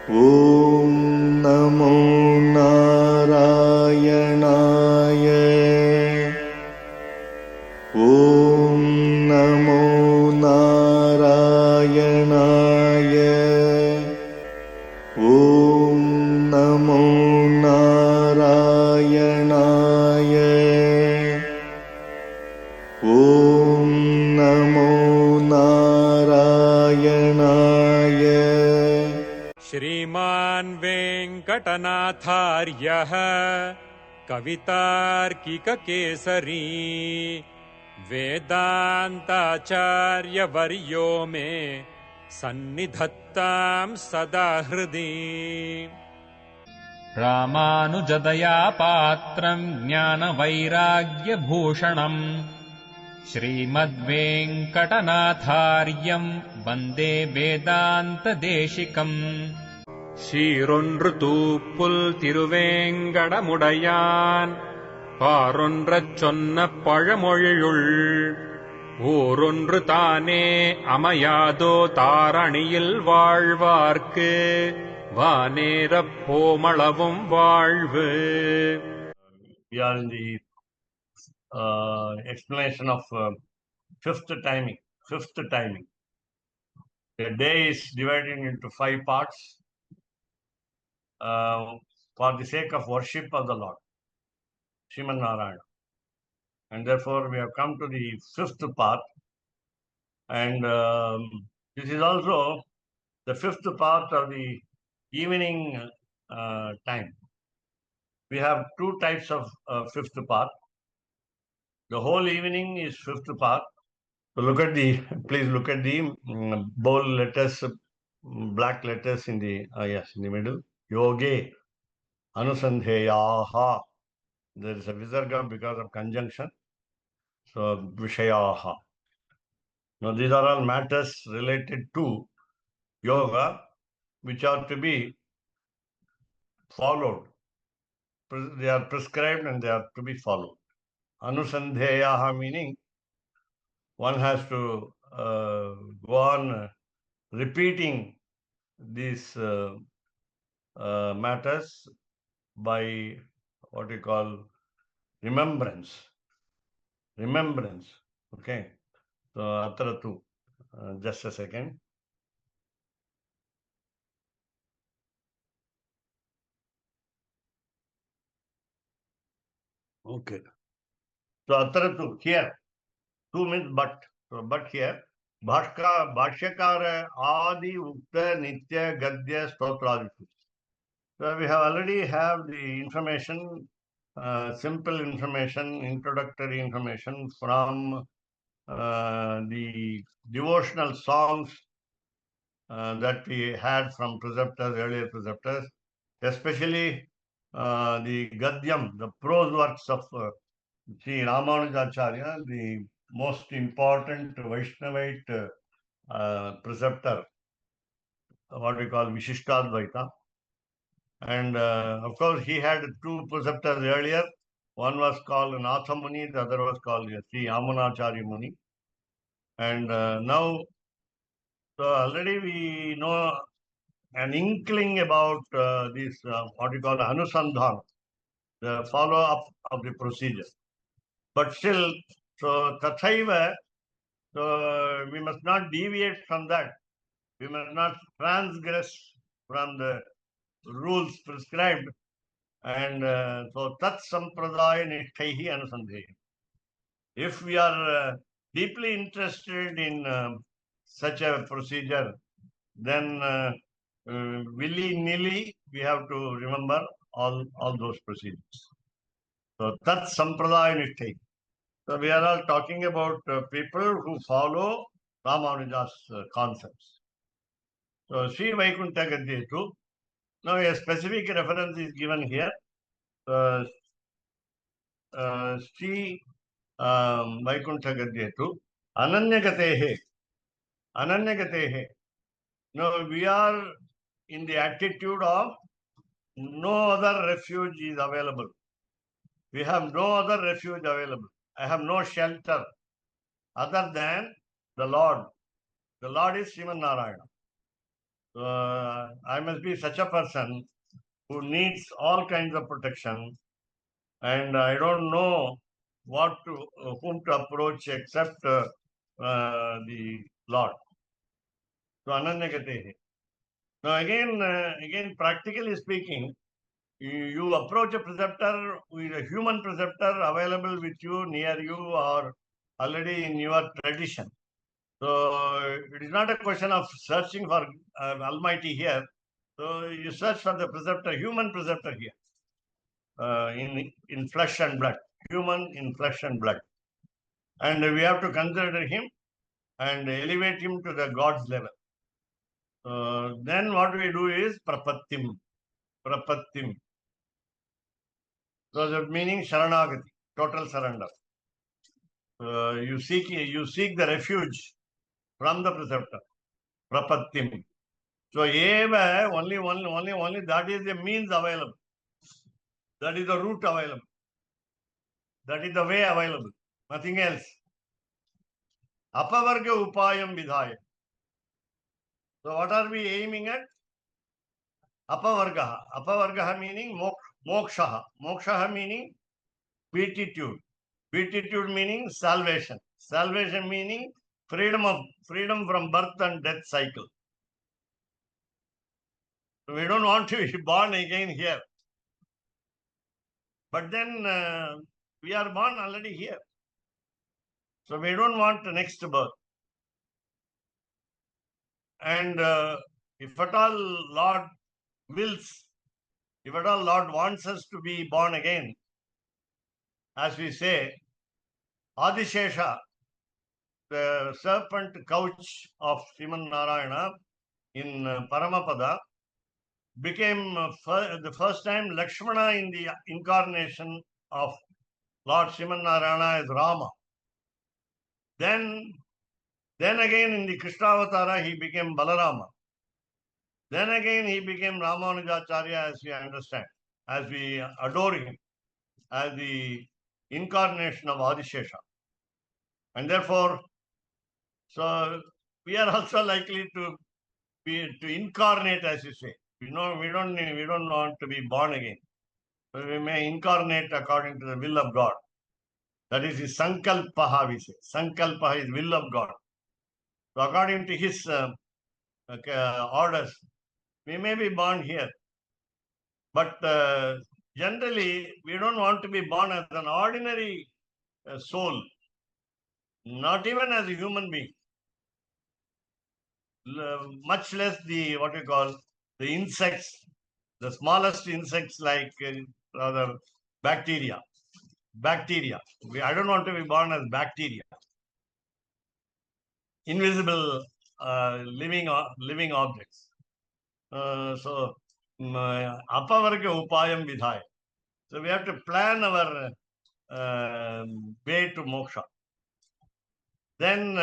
ॐ नमो नारायणाय। ॐ नमो नारायणाय। ॐ नमो नारायणाय। ॐ नमो नारायणाय। श्रीमान् वेङ्कटनाथार्यः कवितार्किककेसरी वेदान्ताचार्यवर्यो मे सन्निधत्तां सदा हृदि। रामानुजदया पात्रम् ज्ञानवैराग्यभूषणम् श्रीमद्वेङ्कटनाथार्यम् वन्दे वेदान्तदेशिकम्। சீரொன்று தூப்புல் திருவேங்கடமுடையான் பாரொன்றச் சொன்ன பழமொழியுள் ஊரொன்று தானே அமையாதோ தாரணியில் வாழ்வார்க்கு வானேரப் போமளவும் வாழ்வு. We are in the explanation of fifth timing. The day is divided into 5 parts for the sake of worship of the Lord, Sriman Narayana. And therefore we have come to the 5th part, and this is also the 5th part of the evening time. We have 2 types of 5th part. The whole evening is 5th part. So please look at the bold letters, black letters in the in the middle. Yoge anusandheyaha. There is a visarga because of conjunction. So vishayaha. Now these are all matters related to yoga, which are to be followed. They are prescribed and they are to be followed. Anusandheyaha meaning one has to go on repeating these matters by what we call remembrance. Okay. So atratu, just a second. Okay. So atratu here. 2 means but. So but here. Bhashyakara adi ukta nitya gadya stotraditu. So we have already have the information, simple information, introductory information from the devotional songs that we had from earlier preceptors, especially the Gadyam, the prose works of Sri Ramanujacharya, the most important Vaishnavite preceptor, what we call Vishishtadvaita. And of course, he had 2 preceptors earlier. One was called Natha Muni, the other was called Sri Yamunacharya Muni. And now, so already we know an inkling about this, what we call Anusandhan, the follow-up of the procedure. But still, so Tathaiva, so we must not deviate from that. We must not transgress from the rules prescribed. And so Tat Sampradaya Nitthaihi Anusandhehi. If we are deeply interested in such a procedure, then willy-nilly we have to remember all those procedures. So Tat Sampradaya Nitthaihi. So we are all talking about people who follow Ramanuja's concepts. So Sri Vaikuntha Gadyetu. Now a specific reference is given here. Sri Vaikuntha Gadyetu. Ananyagatehe. Now we are in the attitude of no other refuge is available. We have no other refuge available. I have no shelter other than the Lord. The Lord is Sriman Narayana. I must be such a person who needs all kinds of protection, and I don't know whom to approach except the Lord. So Ananyagatehi. Now again, practically speaking, you approach a preceptor with a human preceptor available with you, near you, or already in your tradition. So it is not a question of searching for Almighty here. So you search for the preceptor, human preceptor here, in flesh and blood, human in flesh and blood, and we have to consider him and elevate him to the God's level. Then what we do is prapattim. So that meaning sharanagati, total surrender. You seek the refuge from the preceptor, prapattim. So eva only that is the means available. That is the route available. That is the way available. Nothing else. Apavarga upayam vidhaya. So what are we aiming at? Apavargaha. Apavargaha meaning mokshaha. Mokshaha meaning beatitude. Beatitude meaning salvation. Salvation meaning freedom from birth and death cycle. So we don't want to be born again here. But then we are born already here. So we don't want the next birth. And if at all Lord wills, if at all Lord wants us to be born again, as we say, Adishesha, the serpent couch of Sriman Narayana in Paramapada, became the first time Lakshmana in the incarnation of Lord Sriman Narayana as Rama. Then again in the Krishna Avatara he became Balarama. Then again he became Ramanujacharya, as we understand, as we adore him, as the incarnation of Adishesha. And therefore, so we are also likely to incarnate, as you say. We don't want to be born again. So we may incarnate according to the will of God. That is the Sankalpaha, we say. Sankalpaha is will of God. So according to his orders, we may be born here. But generally, we don't want to be born as an ordinary soul, not even as a human being. Much less the insects, the smallest insects like rather bacteria. I don't want to be born as bacteria, invisible living objects. So apavarga upayam vidhaya. So we have to plan our way to moksha. Then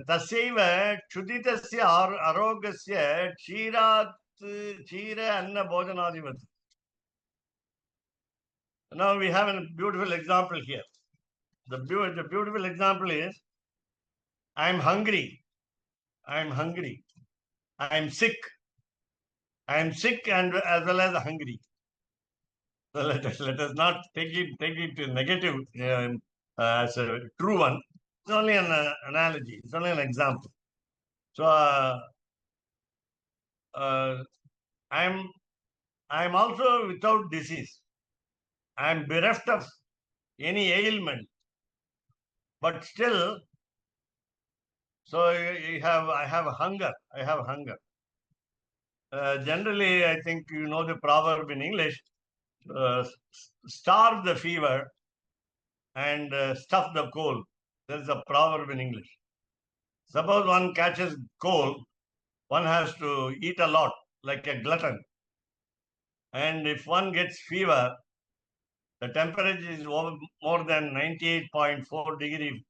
tasyaiva chuditasya arogasya kshira anna bhojanadivat. Now we have a beautiful example here. The beautiful example is, I am hungry. I am sick and as well as hungry. So let us not take it to negative as a true one. It's only an analogy. It's only an example. So I am also without disease. I am bereft of any ailment, but still. So I have hunger. Generally, I think you know the proverb in English: starve the fever and stuff the cold. There's a proverb in English. Suppose one catches cold, one has to eat a lot, like a glutton. And if one gets fever, the temperature is more than 98.4 degrees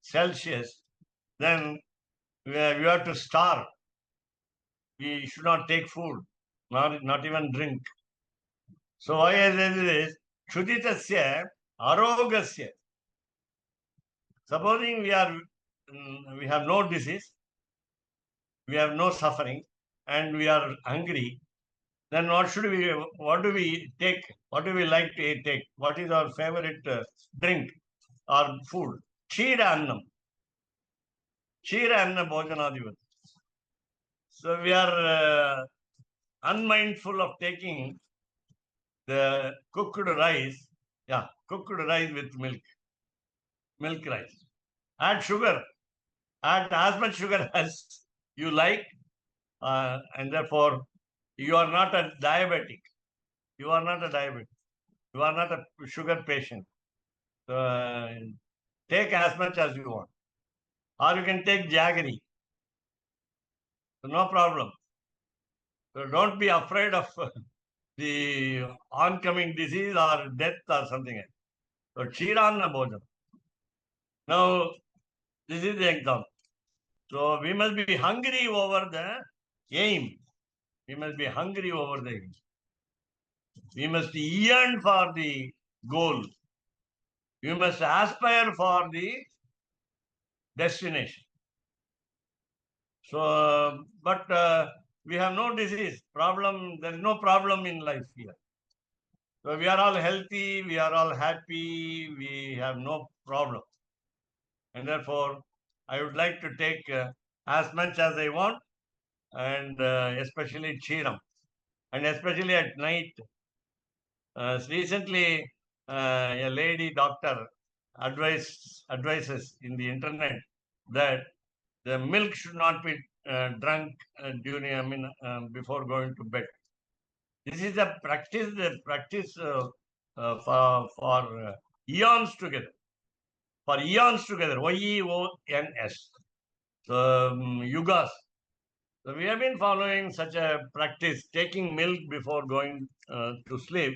Celsius, then we have to starve. We should not take food, not even drink. So why I say this? Chuditasya arogasya. Supposing we have no disease, we have no suffering, and we are hungry, then what do we take? What do we like to take? What is our favorite drink or food? Kshira annam. Kshira anna bhojanadivat. So we are unmindful of taking the cooked rice. Yeah, cooked rice with milk rice. Add sugar. Add as much sugar as you like, and therefore you are not a diabetic. You are not a diabetic. You are not a sugar patient. Take as much as you want. Or you can take jaggery. So no problem. So don't be afraid of the oncoming disease or death or something else. So Kshiranna Bhojan. Now, this is the example. So we must be hungry over the aim. We must be hungry over the aim. We must yearn for the goal. We must aspire for the destination. So, but we have no disease, problem, there is no problem in life here. So we are all healthy, we are all happy, we have no problem. And therefore, I would like to take as much as I want, and especially Chiram. And especially at night, recently a lady doctor advises in the internet that the milk should not be drunk before going to bed. This is a practice for eons together. For eons together, YEONS. So, yugas. So we have been following such a practice, taking milk before going to sleep.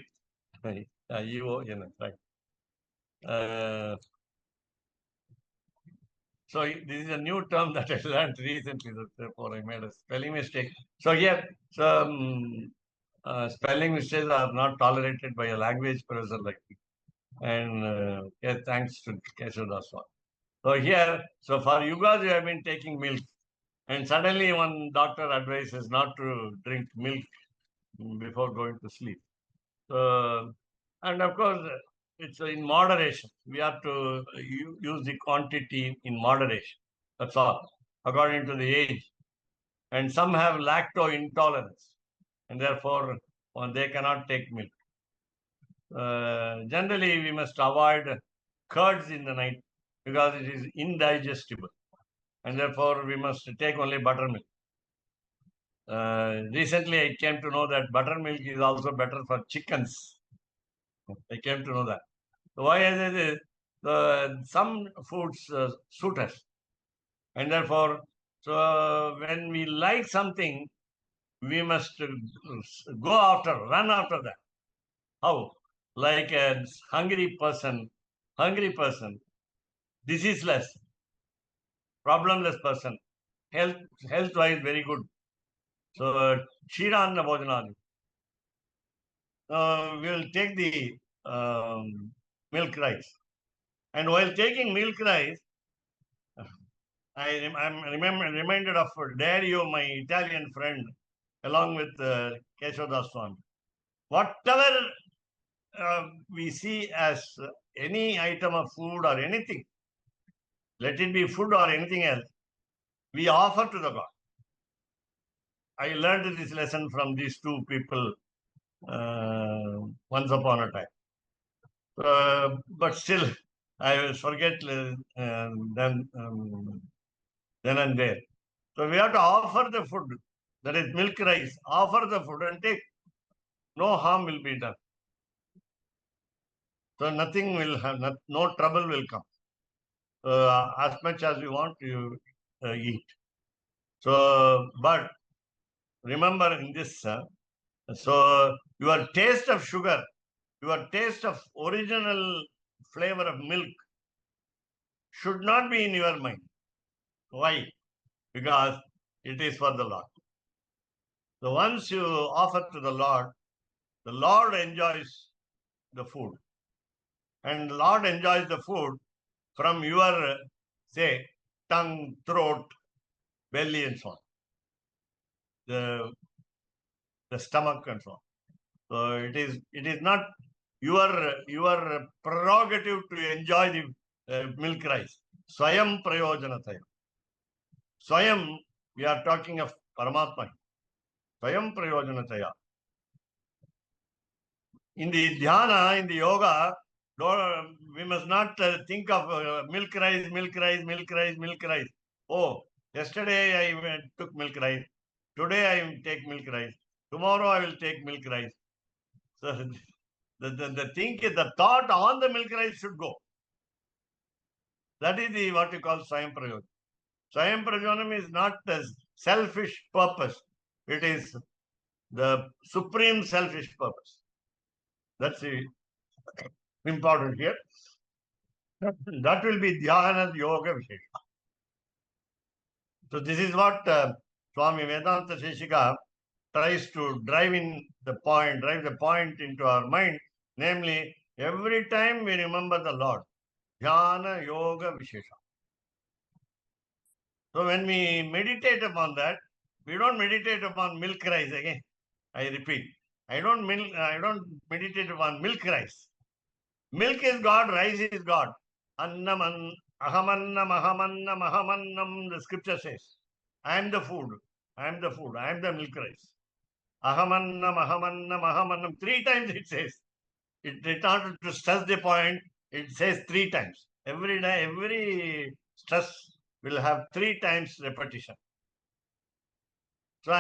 EONS, right. So this is a new term that I learned recently, therefore I made a spelling mistake. So here, spelling mistakes are not tolerated by a language professor like me. And thanks to Keshav. So here, so for yugas, you have been taking milk. And suddenly one doctor advises not to drink milk before going to sleep. So, and of course, it's in moderation. We have to use the quantity in moderation. That's all, according to the age. And some have lactose intolerance, and therefore they cannot take milk. Generally, we must avoid curds in the night because it is indigestible, and therefore we must take only buttermilk. Recently, I came to know that buttermilk is also better for chickens. I came to know that. So why is it? Some foods suit us, and therefore, so when we like something, we must run after that. How? Like a hungry person, diseaseless, problemless person, health-wise very good. So, Kshiranna Bhojanadi. We will take the milk rice. And while taking milk rice, I'm reminded of Dario, my Italian friend, along with Keshav Swami. Whatever we see as any item of food or anything, let it be food or anything else, we offer to the God. I learned this lesson from these two people once upon a time. But still, I will forget then and there. So we have to offer the food, that is milk rice, offer the food and take. No harm will be done. So nothing will have, no trouble will come. As much as you want, you eat. So, but remember in this, so your taste of sugar, your taste of original flavor of milk should not be in your mind. Why? Because it is for the Lord. So once you offer to the Lord enjoys the food. And the Lord enjoys the food from your, say, tongue, throat, belly, and so on. the stomach and so on. So it is not your prerogative to enjoy the milk rice. Swayam prayojanataya. Swayam, we are talking of Paramatma. Swayam prayojanataya. In the dhyana, in the yoga, we must not think of milk rice, milk rice, milk rice, milk rice. Oh, yesterday I took milk rice. Today I will take milk rice. Tomorrow I will take milk rice. So the thought on the milk rice should go. That is what you call Swayam Prayojanam. Swayam Prayojanam is not the selfish purpose. It is the supreme selfish purpose. That's important here. That will be Dhyana Yoga Vishesha. So this is what Swami Vedanta Sheshika tries to drive the point into our mind. Namely, every time we remember the Lord, Dhyana Yoga Vishesha. So when we meditate upon that, we don't meditate upon milk rice again. I repeat, I don't meditate upon milk rice. Milk is God, rice is God. Annam, ahamannam, ahamannam, ahamannam, the scripture says. I am the food. I am the food. I am the milk rice. Ahamannam, ahamannam, ahamannam. 3 times it says. It not to stress the point, it says 3 times. Every day, every stress will have 3 times repetition. So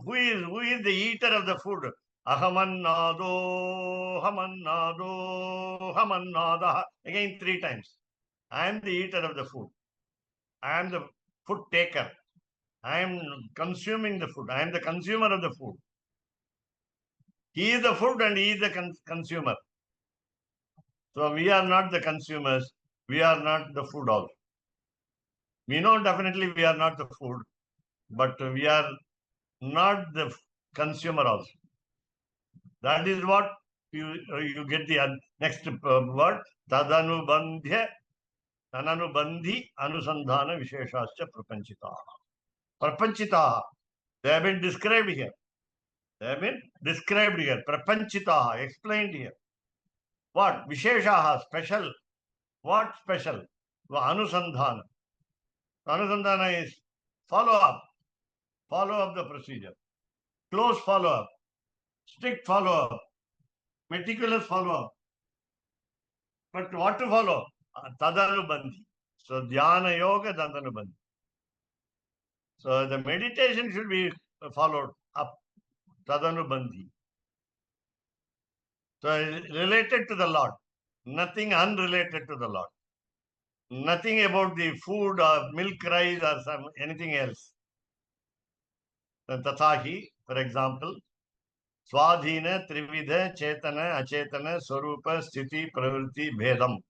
who is the eater of the food? Ahamannado, hamannado, hamannada. Again 3 times. I am the eater of the food. I am the food taker. I am consuming the food. I am the consumer of the food. He is the food and he is the consumer. So we are not the consumers. We are not the food also. We know definitely we are not the food, but we are not the consumer also. That is what you get the next word. Tadanubandhi anusandhana visheshascha prapanchitaha. Prapanchitaha. They have been described here. Prapanchitaha, explained here. What? Visheshaha, special. What special? Anusandhana. Anusandhana is follow up the procedure. Close follow up. Strict follow up. Meticulous follow up. But what to follow? Tadanubandhi. So dhyana yoga tadanubandhi. So the meditation should be followed up. Tadanubandhi. So related to the Lord. Nothing unrelated to the Lord. Nothing about the food or milk rice or anything else. Tathahi, for example, Swadhina, Trividha, Chetana, Achetana, Swarupa, Sthiti, Pravritti, Bhedam.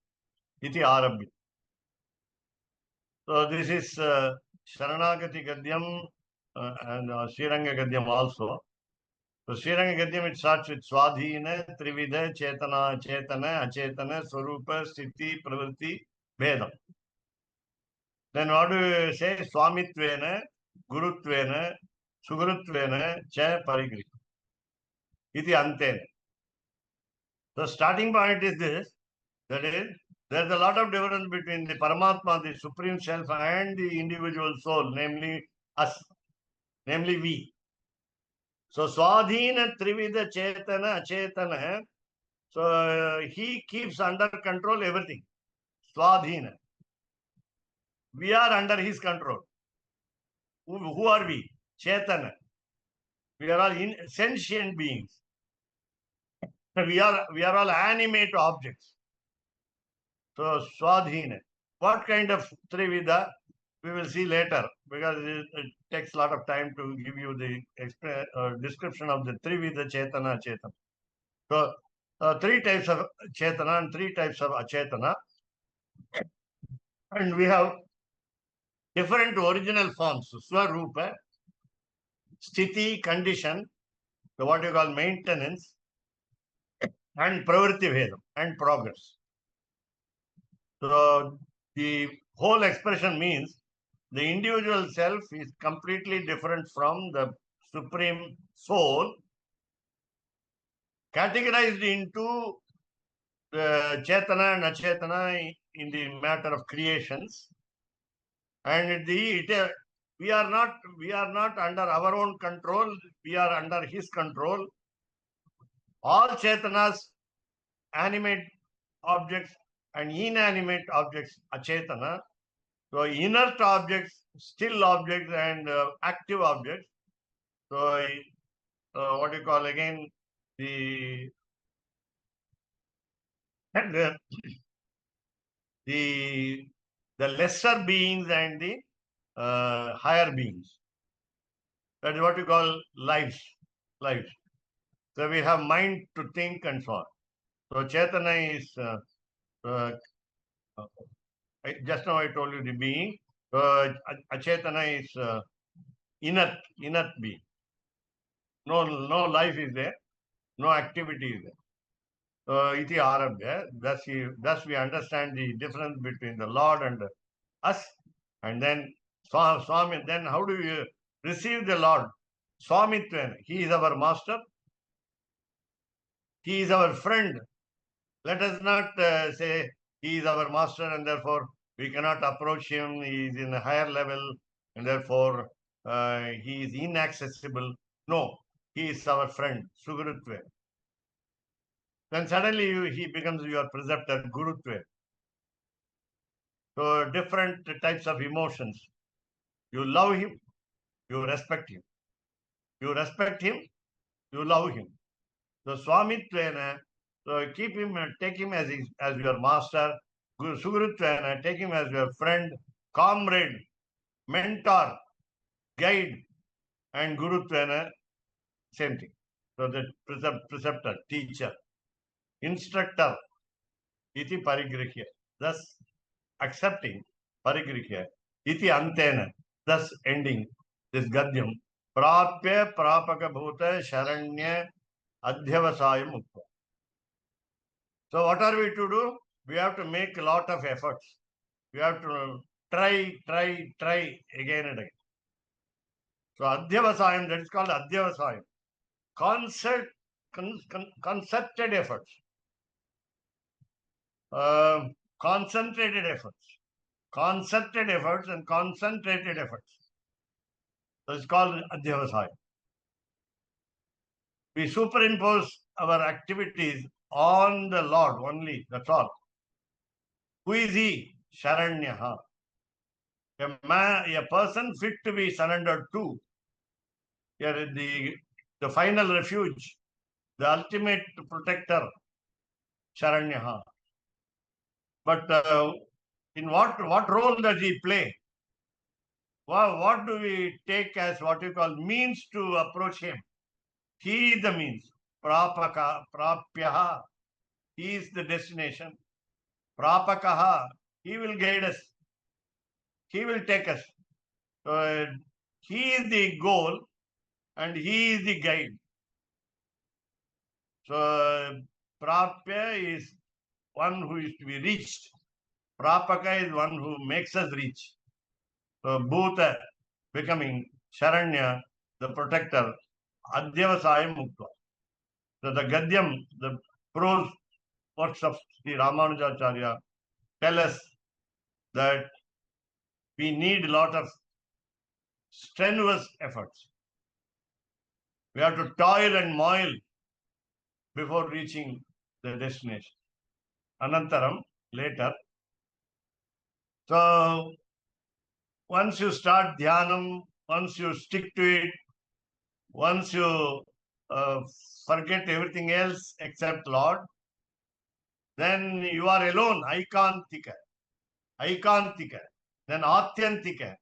Iti Arabhi. So this is Sharanagati Gadyam and Sriranga Gadyam also. So Sriranga Gadyam, it starts with Swadhina, Trividha, Chetana, Chetana, Achetana, Swarupa, Sthiti, Pravritti, Bhedam. Then what do you say? Swamitvena, Gurutvena, Sugurutvena, Cha Parigrih. Iti Antena. The starting point is this. That is, there is a lot of difference between the Paramatma, the Supreme Self, and the individual soul, namely us, namely we. So Swadhina, Trividha, Chetana, Achetana. So he keeps under control everything. Swadhina. We are under his control. Who are we? Chetana. We are all sentient beings. We are all animate objects. So Swadhina. What kind of Trivida? We will see later because it takes a lot of time to give you the description of the Trivida Chetana Chetana. So 3 types of Chetana and 3 types of Achetana. And we have different original forms. Swarupa, Sthiti, condition, what you call maintenance, and Pravritti Vedam, and progress. So the whole expression means the individual self is completely different from the Supreme Soul, categorized into Chetana and Achetana in the matter of creations. And we are not under our own control, we are under his control. All Chetanas, animate objects and inanimate objects, Achetana. So inert objects, still objects, and active objects. So what you call again the and, the lesser beings and the higher beings. That is what you call lives. Lives. So we have mind to think and so on. So Chaitanya is just now I told you the being. Achetana is inert being. No life is there, no activity is there. Iti arabhya. Thus we understand the difference between the Lord and us. And then Swami, then how do you receive the Lord? Swamitva. He is our master. He is our friend. Let us not say he is our master and therefore we cannot approach him. He is in a higher level and therefore he is inaccessible. No, he is our friend, Sugrutva. Then suddenly he becomes your preceptor, Gurutva. So different types of emotions. You love him, you respect him. You respect him, you love him. So Swamitva, so keep him, take him as your master. Sugrutvana, take him as your friend, comrade, mentor, guide, and Gurutvana, same thing. So the preceptor, teacher, instructor, iti parigrihya, thus accepting parigrihya, iti antena, thus ending this gadyam, prapya prapaka bhuta sharanya adhyavasayam mukta. So what are we to do? We have to make a lot of efforts. We have to try again and again. So adhyavasayam, that is called adhyavasayam. Concerted efforts. Concentrated efforts. Concerted efforts and concentrated efforts. So it's called adhyavasayam. We superimpose our activities on the Lord only, that's all. Who is he? Sharanyaha. A person fit to be surrendered to. Here the final refuge, the ultimate protector, Sharanyaha. But in what role does he play? What do we take as what you call means to approach him? He is the means. Prapyaha. He is the destination. Prapakaha. He will guide us. He will take us. So he is the goal and he is the guide. So Prapya is one who is to be reached. Prapaka is one who makes us reach. So Bhuta becoming Sharanya, the protector, Adhyavasayam Mukta. So the Gadyam, the prose works of Sri Ramanujacharya tell us that we need a lot of strenuous efforts. We have to toil and moil before reaching the destination. Anantaram, later. So once you start dhyanam, once you stick to it, once you forget everything else except Lord, then you are alone, aikantika, then atyantika,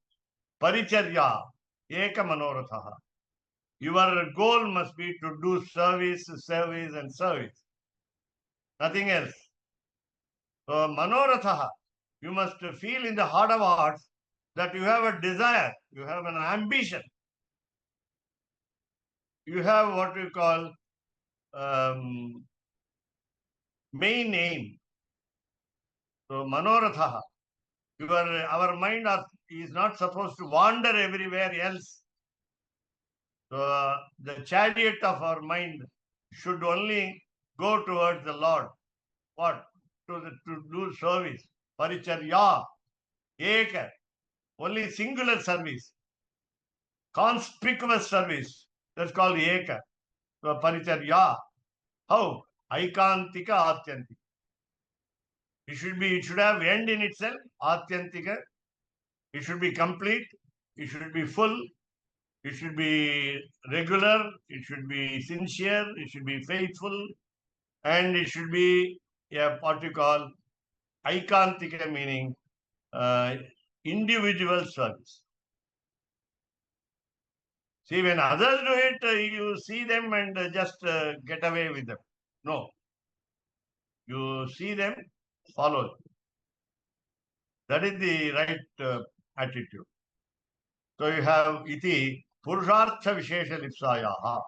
paricharya, eka manoratha. Your goal must be to do service, and service. Nothing else. So manoratha, you must feel in the heart of hearts that you have a desire, you have an ambition. You have what we call main aim. So manoratha, our mind is not supposed to wander everywhere else. So the chariot of our mind should only go towards the Lord. What? To do service. Paricharya, eka, only singular service, conspicuous service. That's called eka. So paricharya. How? Aikantika atyantika. It should have end in itself, atyantika. It should be complete. It should be full. It should be regular. It should be sincere. It should be faithful. And it should be what you call aikantika, meaning individual service. See, when others do it, you see them and just get away with them. No. You see them, follow them. That is the right attitude. So you have iti purushartha vishesha lipsayaha.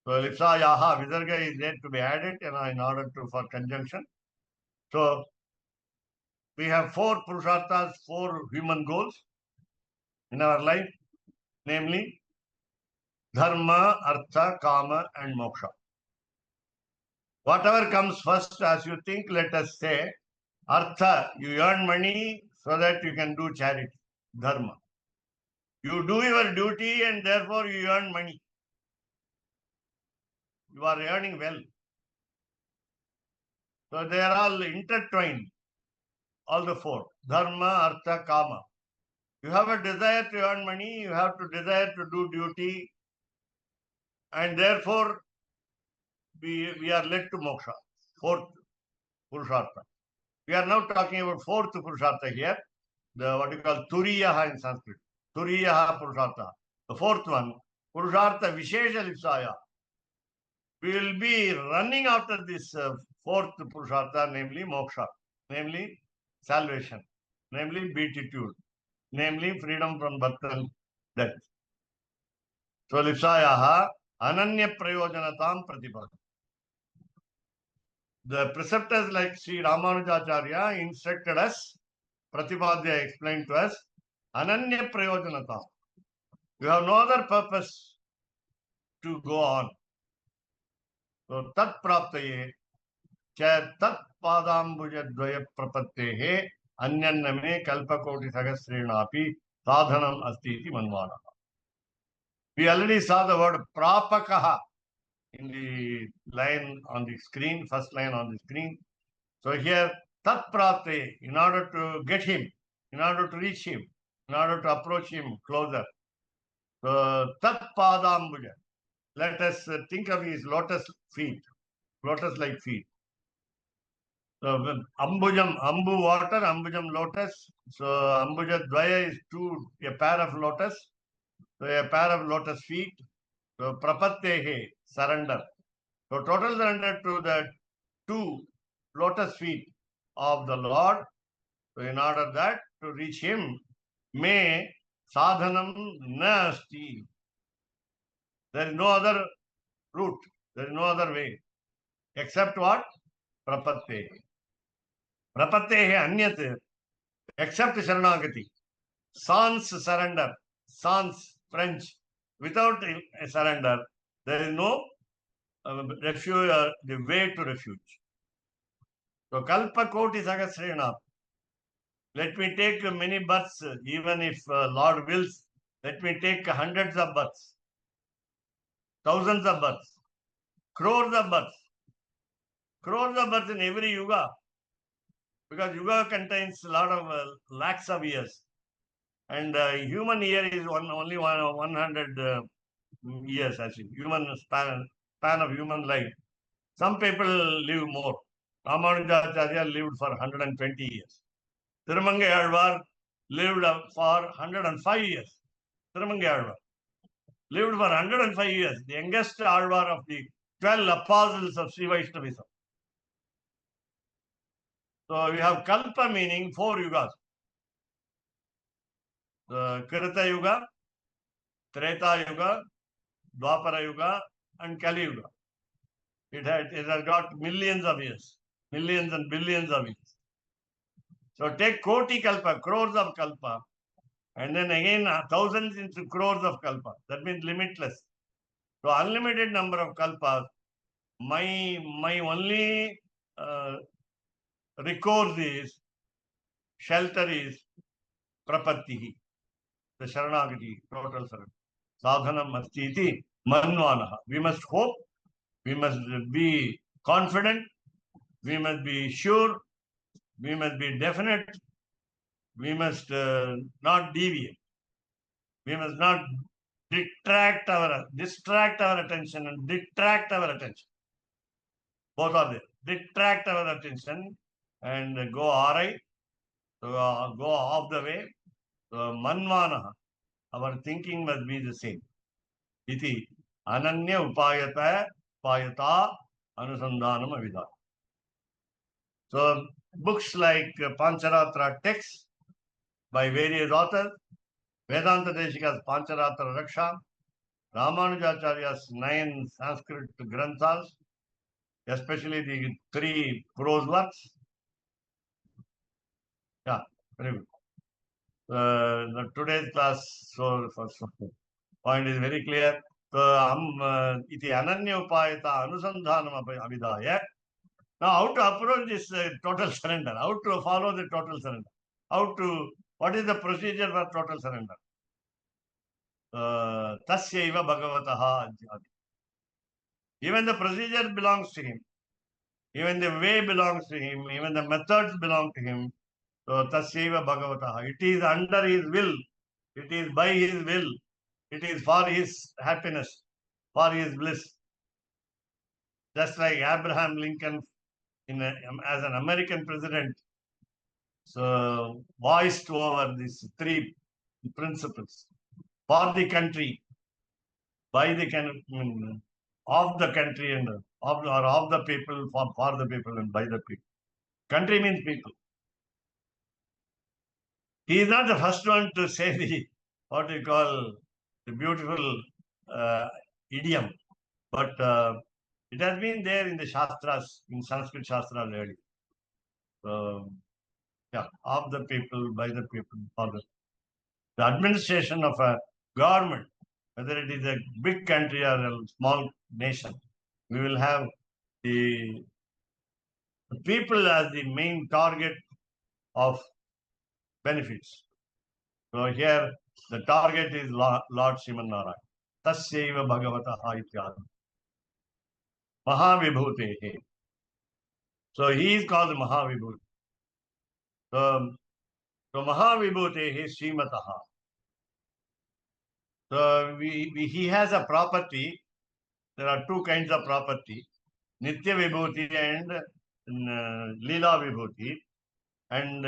So lipsayaha, visarga is there to be added in order to for conjunction. So we have 4 purusharthas, 4 human goals in our life, namely dharma, artha, kama and moksha. Whatever comes first, as you think, let us say, artha, you earn money so that you can do charity, dharma. You do your duty and therefore you earn money. You are earning well. So they are all intertwined, all the 4, dharma, artha, kama. You have a desire to earn money, you have to desire to do duty, and therefore we are led to moksha, 4th purushartha. We are now talking about 4th purushartha here, the what you call turiyaha in Sanskrit. Turiyaha purushartha. The 4th one, purushartha vishesha lipsaya. We will be running after this 4th purushartha, namely moksha, namely salvation, namely beatitude, namely freedom from birth and death. So lipsayaha ananya prayojanatam pratipad. The preceptors like Sri Ramanujacharya instructed us, Pratipadya explained to us, ananya prayojanatam. You have no other purpose to go on. So tat praptaye cha tat padambuja dvaya prapattehe anyanname kalpakoti sagasrenapi sadhanam asti iti manvana. We already saw the word prapakaha in the line on the screen, first line on the screen. So here, tat prapte, in order to get him, in order to reach him, in order to approach him closer. So tat padambuja. Let us think of his lotus feet, lotus-like feet. So ambujam, ambu water, ambujam lotus. So ambuja dvaya is 2, a pair of lotus. So a pair of lotus feet. So prapattehe, surrender. So total surrender to the 2 lotus feet of the Lord. So in order that to reach him, may sadhanam nasti. There is no other route. There is no other way. Except what? Prapattehe. Prapattehe anyat. Except Sharanagati. Sans surrender. Sans French. Without a surrender, there is no refuge, the way to refuge. So Kalpa Koti Sagasrena. Let me take many births, even if Lord wills, let me take hundreds of births, thousands of births, crores of births in every yuga. Because yuga contains a lot of lakhs of years. And human year is only 100 years, actually. Human span of human life. Some people live more. Ramanujacharya lived for 120 years. Tirumanga Alvar lived for 105 years. Tirumanga Alvar lived for 105 years, the youngest Alvar of the 12 apostles of Sri Vaishnavism. So we have Kalpa meaning 4 yugas. The Krita Yuga, Treta Yuga, Dwapara Yuga, and Kali Yuga. It has got millions of years, millions and billions of years. So take Koti Kalpa, crores of Kalpa. And then again, thousands into crores of kalpas. That means limitless. So unlimited number of kalpas. My only recourse is, shelter is prapattihi, the sharanagati, total surrender. Sadhanam asti iti manvanaha. We must hope, we must be confident, we must be sure, we must be definite, we must not deviate. We must not distract our attention and detract our attention. Both are there. Detract our attention and go awry, go off the way. Manvanaha. Our thinking must be the same. Iti ananya upayata anusandhanam avidha. So books like Pancaratra texts by various authors, Vedanta Deshika's Pancaratra Raksa, Ramanujacharya's 9 Sanskrit granthas, especially the 3 prose works. Yeah, very good. Today's class, so first point is very clear. So, iti ananya upayata anusandhanam abhidaya. Now, how to approach this total surrender? How to follow the total surrender? What is the procedure for total surrender? Tasyaiva bhagavataha adhyadi. Even the procedure belongs to him. Even the way belongs to him. Even the methods belong to him. So, tasyaiva bhagavataha. It is under his will. It is by his will. It is for his happiness, for his bliss. Just like Abraham Lincoln, as an American president, so voiced over these 3 principles for the country, by the of the country, and of the people, for the people, and by the people. Country means people. He is not the first one to say the what we call the beautiful idiom, but it has been there in the Shastras, in Sanskrit Shastras earlier. So, yeah, of the people, by the people, for the administration of a government, whether it is a big country or a small nation, we will have the people as the main target of benefits. So here the target is Lord Sriman Narayan. Tasyaiva Bhagavataha ityadi. Mahavibhutehe. So he is called Mahavibhuti. So Mahavibhutehe Srimataha. So he has a property. There are 2 kinds of property. Nitya Vibhuti and Leela Vibhuti. And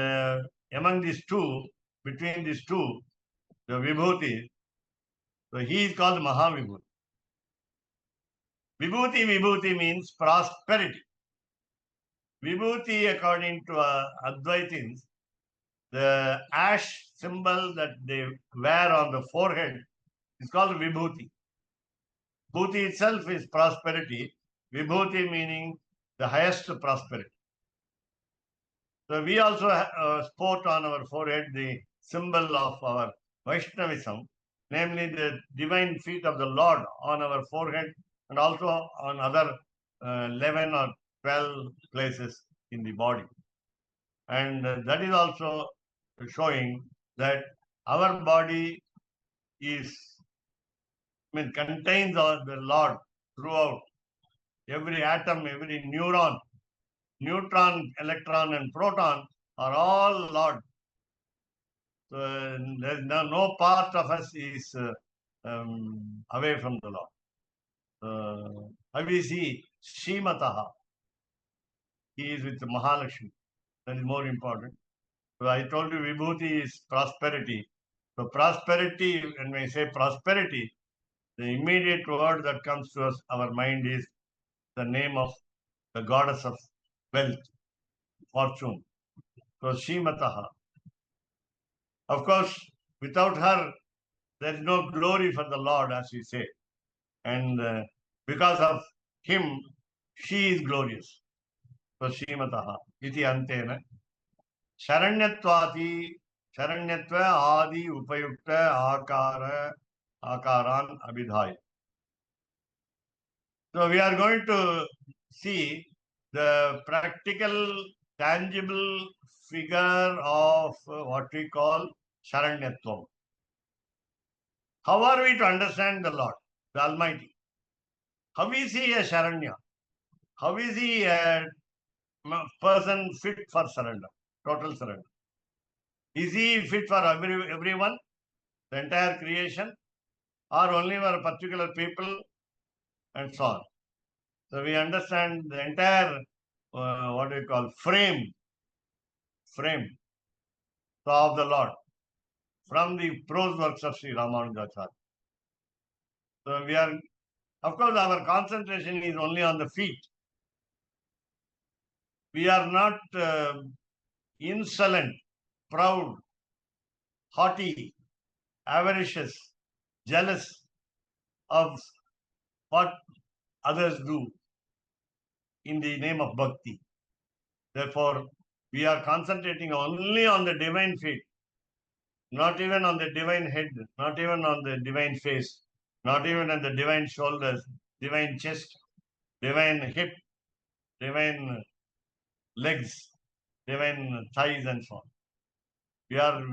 among these 2, between these 2, the Vibhuti, so he is called Mahavibhuti. Vibhuti means prosperity. Vibhuti, according to Advaitins, the ash symbol that they wear on the forehead is called Vibhuti. Bhuti itself is prosperity. Vibhuti meaning the highest prosperity. So we also sport on our forehead the symbol of our Vaishnavism, namely the divine feet of the Lord on our forehead and also on other 11 or 12 places in the body. And that is also showing that our body contains the Lord throughout. Every atom, every neuron, neutron, electron, and proton are all Lord. So there's no part of us is away from the Lord. How we see Srimataha, he is with Mahalakshmi. That is more important. So I told you Vibhuti is prosperity. So prosperity, when we say prosperity, the immediate word that comes to us, our mind is the name of the goddess of wealth, fortune. So Srimataha. Of course, without her, there is no glory for the Lord, as we say. And because of him, she is glorious. So Srimataha. Iti antena. Sharanyatvati Sharanyatva Adi Upayukta Akaran Abhidhaya. So we are going to see the practical, tangible figure of what we call Sharanyatvam. How are we to understand the Lord, the Almighty? How is he a Sharanya? How is he a person fit for surrender, total surrender? Is he fit for everyone, the entire creation, or only for particular people, and so on? So we understand the entire, what we call frame of the Lord from the prose works of Sri Ramanujacharya. So we are, of course, our concentration is only on the feet. We are not insolent, proud, haughty, avaricious, jealous of what others do in the name of bhakti. Therefore, we are concentrating only on the divine feet, not even on the divine head, not even on the divine face, not even on the divine shoulders, divine chest, divine hip, divine legs, divine thighs, and so on.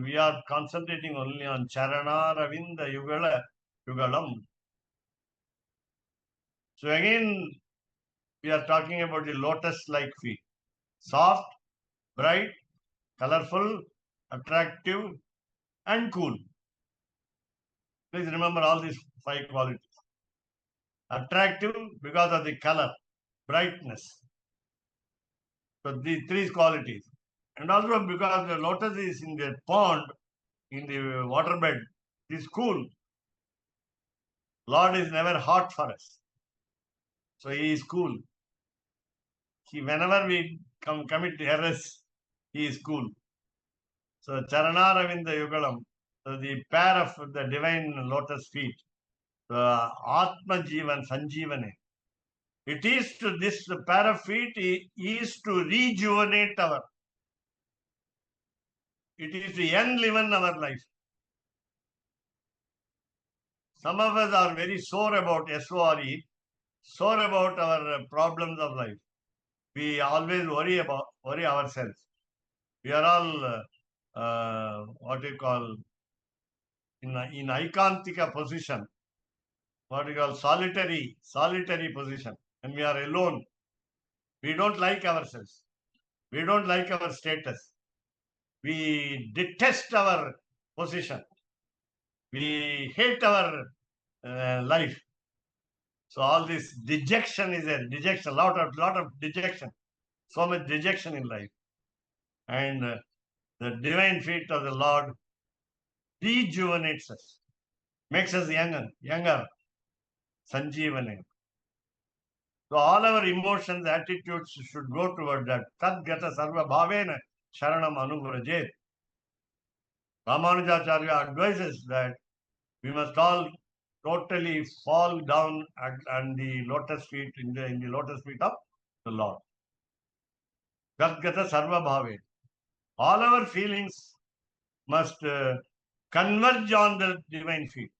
We are concentrating only on Charana Ravinda Yugalam. So again, we are talking about the lotus-like feet. Soft, bright, colorful, attractive, and cool. Please remember all these 5 qualities. Attractive because of the color, brightness. So these 3 qualities. And also because the lotus is in the pond, in the waterbed, it is cool. Lord is never hot for us. So he is cool. Whenever we commit errors, he is cool. So Charana Ravinda Yugalam, so the pair of the divine lotus feet, the Atma Jivan Sanjivane. It is to this pair of feet is to rejuvenate it is to enliven our life. Some of us are very sore about SORE, sore about our problems of life. We always worry ourselves. We are all what you call in ikantika position, what we call solitary position, and we are alone. We don't like ourselves. We don't like our status. We detest our position. We hate our life. So all this dejection is a dejection, lot of dejection, so much dejection in life. And the divine feet of the Lord rejuvenates us, makes us younger, Sanjeevane. So all our emotions, attitudes should go toward that. Tadgata sarva bhavena sharanam anuvrajet. Ramanujacharya advises that we must all totally fall down at the lotus feet in the lotus feet of the Lord. Tadgata sarva bhavena. All our feelings must converge on the divine feet.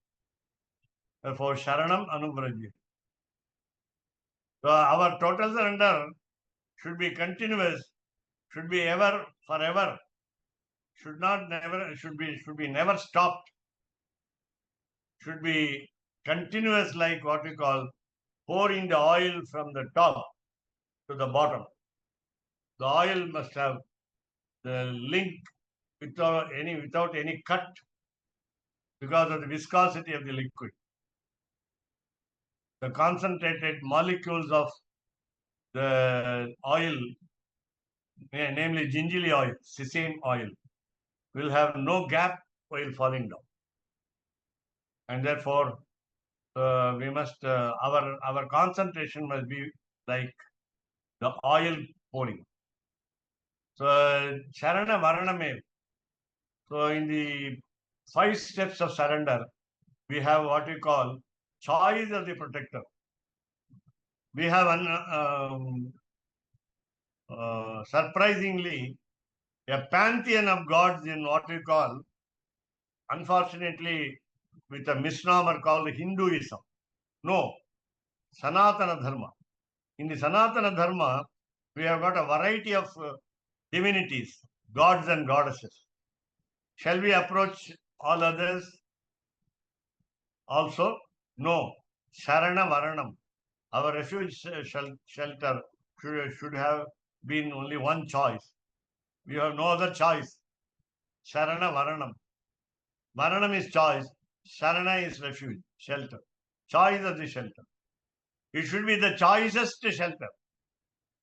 Therefore, sharanam anuvrajet. So our total surrender should be continuous, should be ever, forever, should be never stopped, should be continuous, like what we call pouring the oil from the top to the bottom. The oil must have the link without any cut because of the viscosity of the liquid. The concentrated molecules of the oil, namely gingerly oil, sesame oil, will have no gap while falling down. And therefore, we must, our concentration must be like the oil pouring. So, Sharana Varanamev. So, in the 5 steps of surrender, we have what we call choice of the protector. We have surprisingly a pantheon of gods in what we call, unfortunately, with a misnomer called Hinduism. No, Sanatana Dharma. In the Sanatana Dharma, we have got a variety of divinities, gods and goddesses. Shall we approach all others also? No. Sharana Varanam. Our refuge shelter should have been only one choice. We have no other choice. Sharana Varanam. Varanam is choice. Sharana is refuge, shelter. Choice of the shelter. It should be the choicest shelter.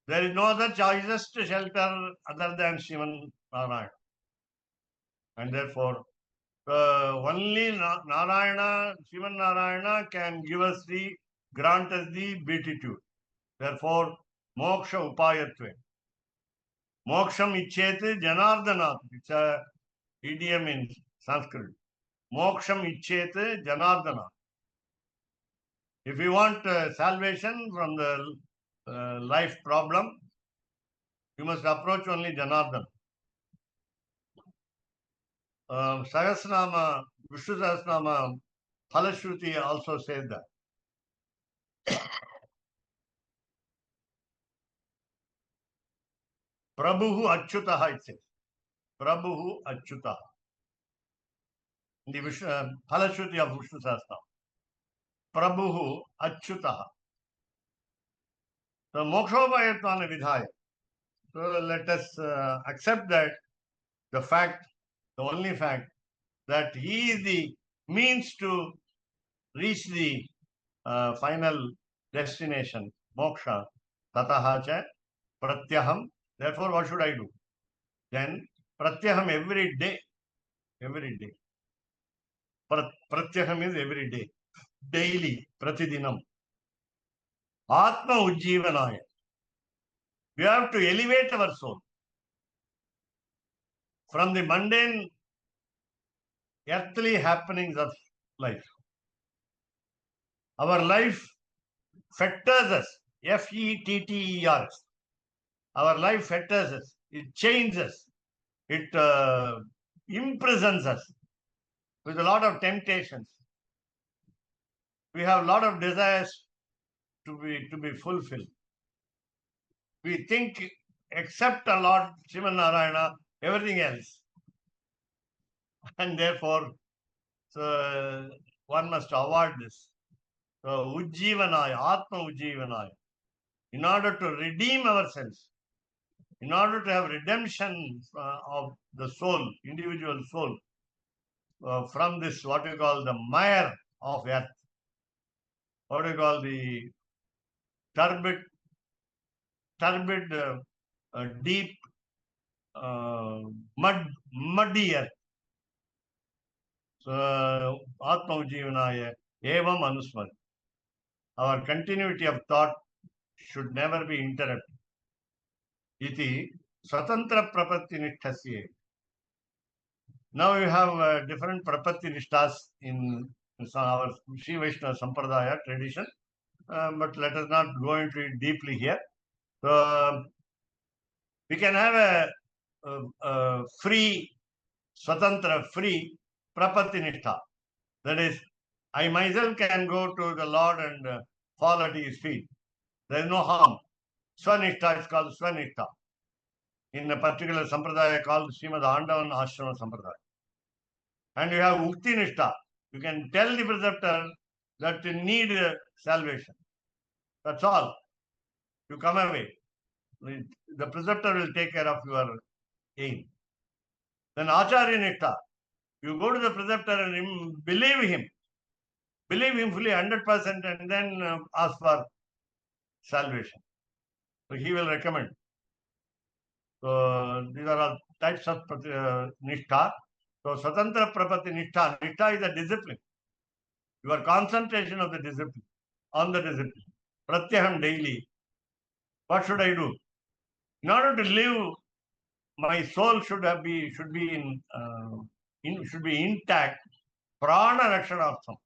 There is no other choicest shelter other than Shivan Narayana. And therefore, only Narayana, Shivan Narayana can give us grant us the beatitude. Therefore, moksha upayatve. Moksham ichet janardana. It's a idiom in Sanskrit. Moksham ichet janardana. If you want salvation from the life problem, you must approach only Janardana. Sahasranama, Vishnu Sahasranama, Phalashruti also said that. Prabhuhu Achyutaha, it says. Prabhuhu Achyutaha. In the Phalashruti of Vishnu Sahasranama. Prabhuhu Achyutaha. So, Mokshopayatmana Vidhaya. So, let us accept that the fact, the only fact, that he is the means to reach the final destination, moksha, tataha cha pratyaham. Therefore, what should I do? Then, pratyaham every day. Every day. Pratyaham is every day. Daily, pratidinam. Atma ujjivanaya. We have to elevate our soul from the mundane, earthly happenings of life. Our life fetters us. Fetters. Our life fetters us. It chains us. It imprisons us with a lot of temptations. We have a lot of desires to be fulfilled. We think, except a Lord Shivan Narayana, everything else. And therefore, so one must avoid this. So, Ujjivanaya, Atma Ujjivanaya. In order to redeem ourselves, in order to have redemption of the soul, individual soul, from this, what we call the mire of earth, what we call the turbid, deep, muddy earth. So, Atma Ujjivanaya, Evam Anusmar. Our continuity of thought should never be interrupted. Iti Swatantra Prapatti Nishtasye. Now we have different Prapatti Nishtas in our Sri Vaishnava Sampradaya tradition, but let us not go into it deeply here. So, we can have a free, Swatantra, free Prapatti Nishtha. That is, I myself can go to the Lord and fall at his feet. There is no harm. Swanishta is called Swanishta. In a particular sampradaya called Srimad Andavan Ashrama Sampradaya. And you have Ukti Nishta. You can tell the preceptor that you need salvation. That's all. You come away. The preceptor will take care of your aim. Then Acharya Nishta. You go to the preceptor and believe him. Believe him fully 100% and then ask for salvation. So he will recommend. So these are all types of nishtha. So Swatantra Prapatti Nishtha. Nishtha is a discipline. Your concentration of the discipline, on the discipline. Pratyaham daily. What should I do? In order to live, my soul should be intact. Prana Rakshanartham.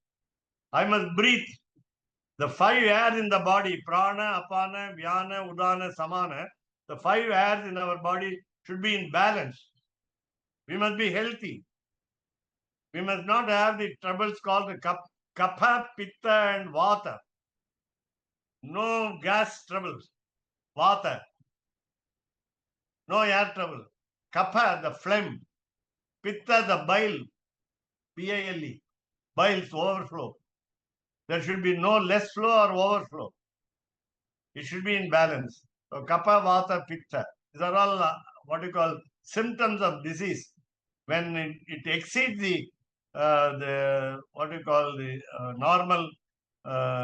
I must breathe. The 5 airs in the body, prana, apana, vyana, udana, samana, the 5 airs in our body should be in balance. We must be healthy. We must not have the troubles called the kapha, pitta and vata. No gas troubles. Vata. No air trouble. Kapha, the phlegm. Pitta, the bile. P-I-L-E. Biles overflow. There should be no less flow or overflow. It should be in balance. So kapha, vata, pitta. These are all what you call symptoms of disease. When it exceeds the what you call the normal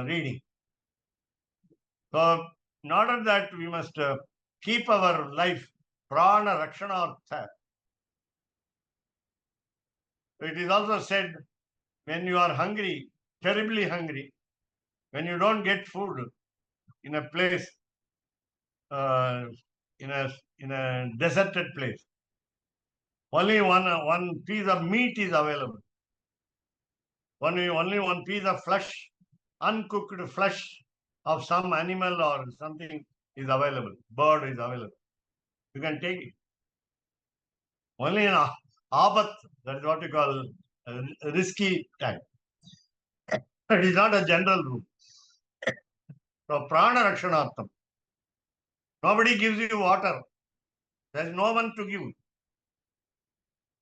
reading. So in order that we must keep our life prana rakshanartha. It is also said when you are hungry, terribly hungry, when you don't get food in a place, in a deserted place, only one piece of meat is available. Only one piece of flesh, uncooked flesh of some animal or something is available. Bird is available. You can take it. Only in abat, that is what you call a risky time. It is not a general rule. So prana rakshanartham. Nobody gives you water. There is no one to give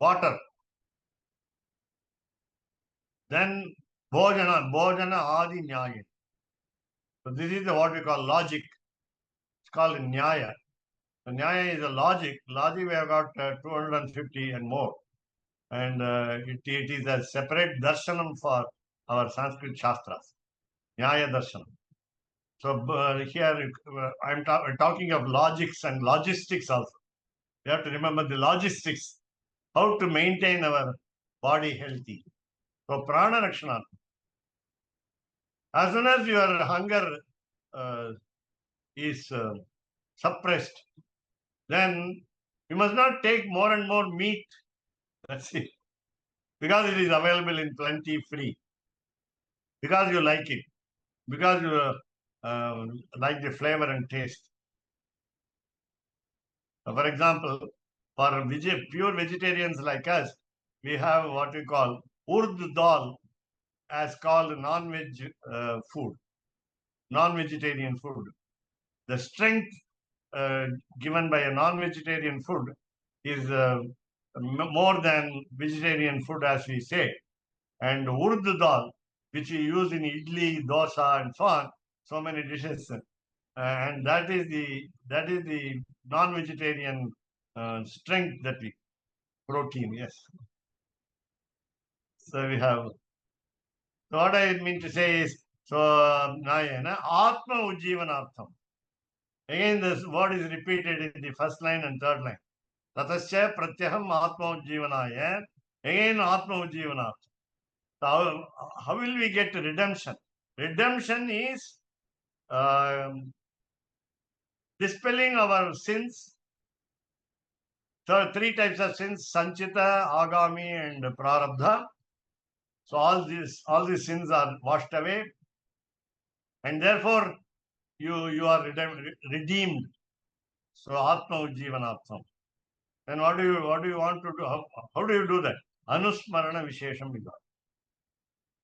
water. Then bhojana adi nyaya. So this is what we call logic. It's called nyaya. So nyaya is a logic. Logic we have got 250 and more. And it is a separate darshanam for our Sanskrit Shastras. Nyaya darshanam. So here I'm talking of logics and logistics also. You have to remember the logistics. How to maintain our body healthy. So prana rakshana. As soon as your hunger is suppressed, then you must not take more and more meat. That's it. Because it is available in plenty free. Because you like it. Because you like the flavor and taste. For example, for pure vegetarians like us, we have what we call urd dal as called non-veg food, non-vegetarian food. The strength given by a non-vegetarian food is more than vegetarian food, as we say. And urd dal, which we use in idli, dosa, and so on, so many dishes, and that is the non-vegetarian strength that we protein. Yes. So we have. So what I mean to say is, so Nayana Atma Ujjivanartham. Again, this word is repeated in the first line and third line. Tatasya pratyaham Atma Ujjivanaya. Again, Atma Ujjivanartham. So how will we get redemption? Redemption is dispelling our sins. So three types of sins: sanchita, agami, and prarabdha. So all these sins are washed away, and therefore you are redeemed. So atma ujjivanartham. Then what do you want to do? How do you do that? Anusmarana vishesham vidha.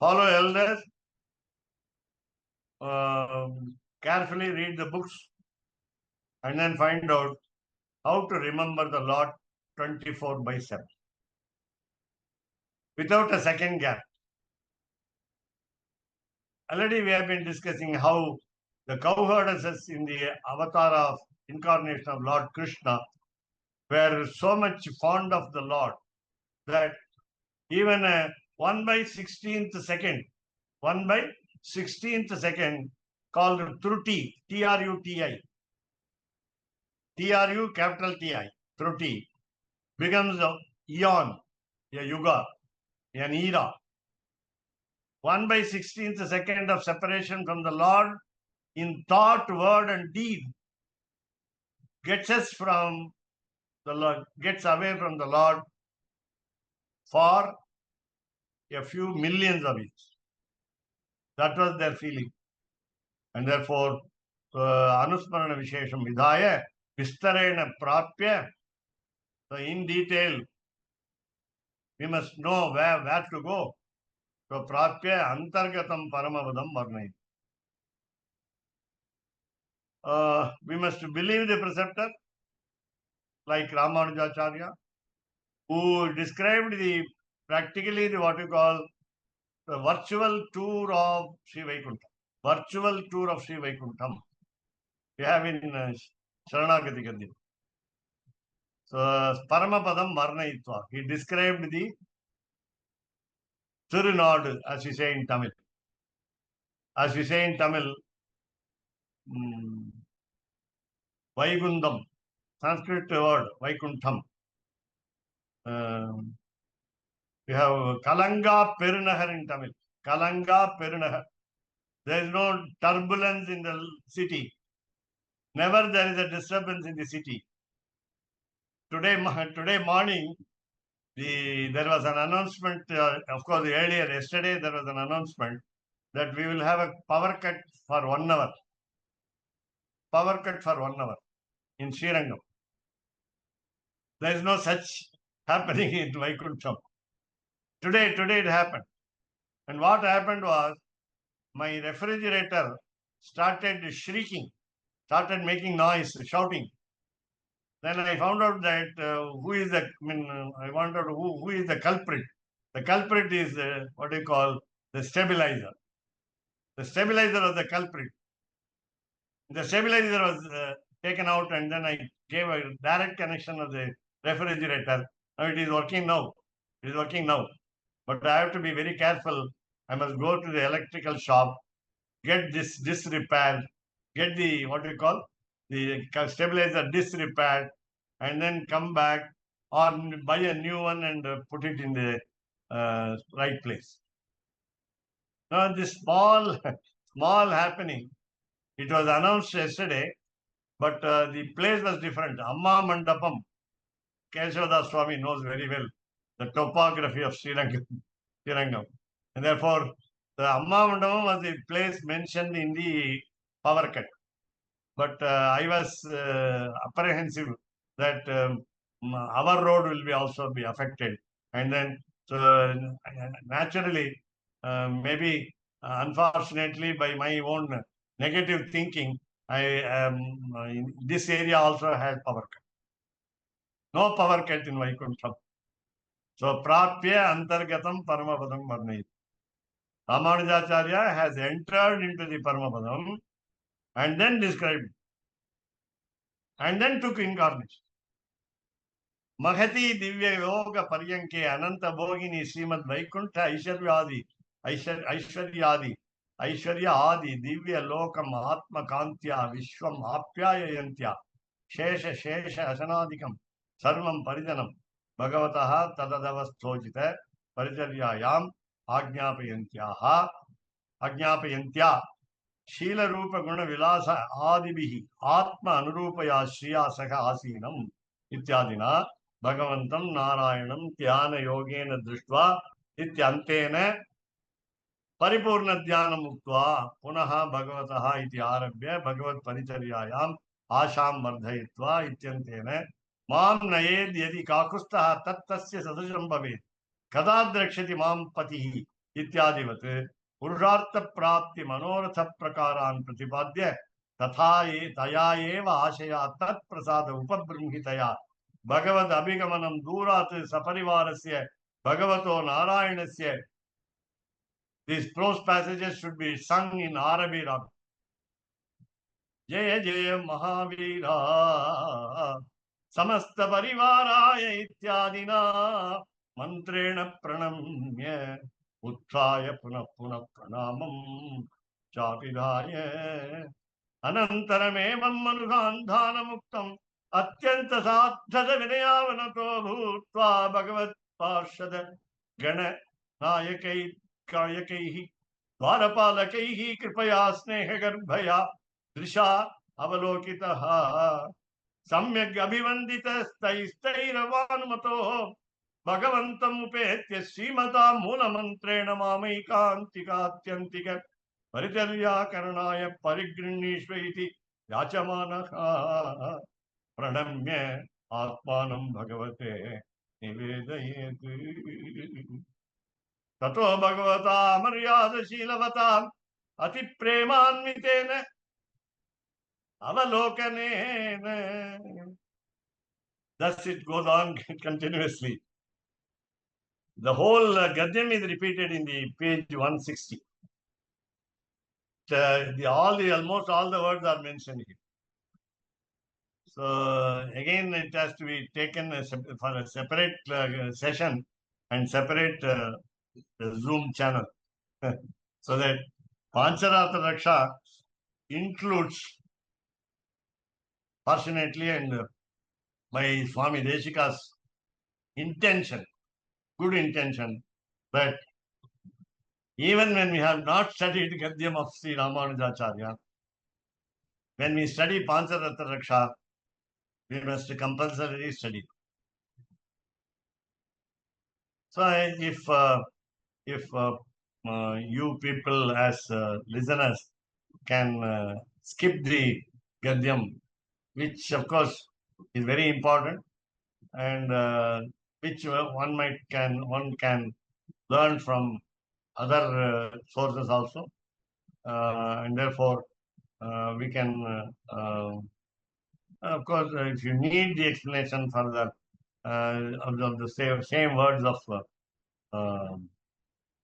Follow elders. Carefully read the books, and then find out how to remember the Lord 24/7 without a second gap. Already we have been discussing how the cowherders in the avatar of incarnation of Lord Krishna were so much fond of the Lord that even a 1/16th second, 1/16th second called Truti, Truti, Tru capital Ti, Truti, becomes a eon, a yuga, an era. 1/16th second of separation from the Lord in thought, word, and deed gets us from the Lord, gets away from the Lord for a few millions of years. That was their feeling. And therefore, Anusmarana Vishesham Vidhaya Vistarena Prapya So in detail, we must know where to go. So prapya antargatam paramavadam varnayati. We must believe the preceptor like Ramanujacharya, who described practically what you call the virtual tour of Sri Vaikuntham. Virtual tour of Sri Vaikuntham. We have in Sharanagati Gadya. So Paramapadam Varnayitva. He described the Tirunadu, as we say in Tamil. As we say in Tamil, Vaikundam, Sanskrit word, Vaikuntham. We have Kalanga Perunahar in Tamil. Kalanga Perunahar. There is no turbulence in the city. Never there is a disturbance in the city. Today morning, there was an announcement. Of course, earlier yesterday there was an announcement that we will have a power cut for 1 hour. Power cut for 1 hour in Srirangam. There is no such happening in Vaikuntham. Today it happened. And what happened was, my refrigerator started shrieking, started making noise, shouting. Then I found out that I found out who is the culprit. The culprit is what you call the stabilizer. The stabilizer was the culprit. The stabilizer was taken out, and then I gave a direct connection of the refrigerator. Now it is working now. It is working now. But I have to be very careful. I must go to the electrical shop, get this repaired, get the what we call the stabilizer disc repaired, and then come back or buy a new one and put it in the right place. Now this small happening, it was announced yesterday, but the place was different. Amma Mandapam. Keshavdas Swami knows very well the topography of Srirangam. And therefore, the Amma Mandapam was the place mentioned in the power cut. But I was apprehensive that our road will also be affected. And then, so naturally, maybe unfortunately, by my own negative thinking, this area also has power cut. No power cut in Vaikuntham. So, Prapya Antargatam Paramapadam Varnayati. Ramanujacharya has entered into the Paramapadam and then described, and then took incarnation. Mahati Divya Yoga Paryanke Ananta Bhogini Srimad Vaikuntha Aishwarya Adi Divya Lokam Atma Kantya Vishwam Apyayantya Shesha Asanadikam Sarvam Parijanam Bhagavataha Tadadavasthojita Paricharyayam Ajnapayantya Sheela Rupa Guna Vilasa Adibihi Atma Anurupaya Shriya Saka Asinam Ityadina Bhagavantam Narayanam Dhyana Yogena Drishtva Ityantena Paripurna Dhyana Muktva Punaha Bhagavataha Iti Arabhya Bhagavat Paricharyayam Asham Vardhayitva Ityantena Mam Nayed Yadi Kakustaha Tattasya Sadasham Bhavet Kada Drakshati Mam Patihi Ityadivat Purushartha Prapti Manoratha Prakaran Pratipadya Tatha Taya Eva Ashaya Tat Prasada Upabrahmitaya Bhagavad Abhigamanam Durat Saparivarasya Bhagavato Narayanasya. These prose passages should be sung in Arabi Rag. Jaya Jaya Mahavira Samasta Parivaraya Ityadina Mantrena Pranamya Utthaya Punah Pranamam Chapidhaya Anantaramemam Manugandhana Muktam Atyanta Sadhada Vinayavanato Bhutva Bhagavat Parshada Gana Nayakaihi Dvarapalakaihi Kripaya Sneha Garbhaya Drisha Avalokitaha Samyak Abhivandita Stairavanmato Bhagavantam Upetya Srimata Mula Mantrena Mamaikantika Atyantika Paritarya Karanaya Parigrinishvaiti Yachamanaha Pranamya Atmanam Bhagavate Nivedayet. Tato Bhagavata Maryada Shilavata Ati Premanmitena Avalokanena. Thus it goes on continuously. The whole Gadyam is repeated in the page 160. Almost all the words are mentioned here. So again, it has to be taken for a separate session and separate Zoom channel. So that Pancaratra Raksha includes, fortunately, and my Swami Deshika's intention, good intention, that even when we have not studied Gadyam of Sri Ramanujacharya, when we study Pancaratra Raksha, we must compulsorily study. So if you people as listeners can skip the Gadyam, which of course is very important, and which one can learn from other sources also, and therefore we can of course if you need the explanation further of the same words of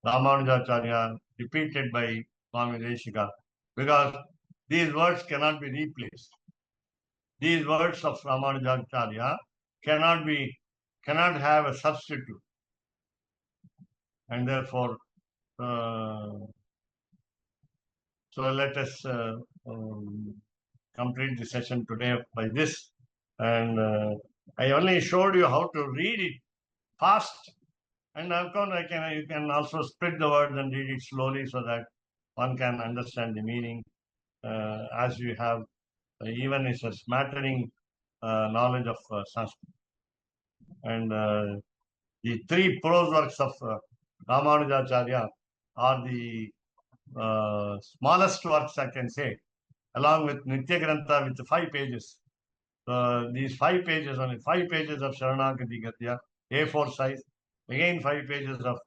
Ramanujacharya repeated by Swami Deshika, because these words cannot be replaced. These words of Ramanujacharya cannot have a substitute, and therefore so let us complete the session today by this. And I only showed you how to read it fast, and of course you can also split the words and read it slowly so that one can understand the meaning as you have even it's a smattering knowledge of Sanskrit. And the three prose works of Ramanujacharya are the smallest works, I can say, along with Nitya Grantha with 5 pages. These 5 pages, only 5 pages of Sharanagati Gadya, A4 size, again 5 pages of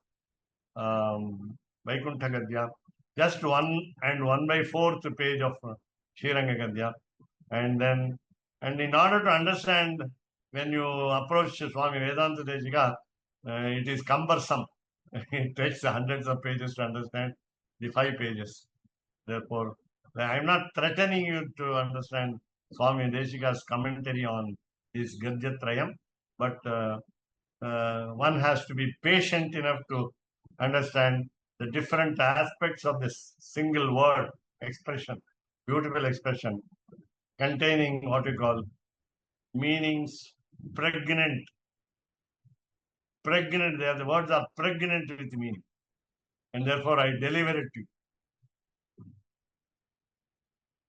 Vaikuntha Gadya, just 1/4 page of Shiranga Gadya. And in order to understand, when you approach Swami Vedanta Deshika, it is cumbersome. It takes hundreds of pages to understand the 5 pages. Therefore, I am not threatening you to understand Swami Deshika's commentary on this Gadyatrayam, but one has to be patient enough to understand the different aspects of this single word expression, beautiful expression, containing what you call meanings, pregnant. The words are pregnant with meaning, and therefore I deliver it to you.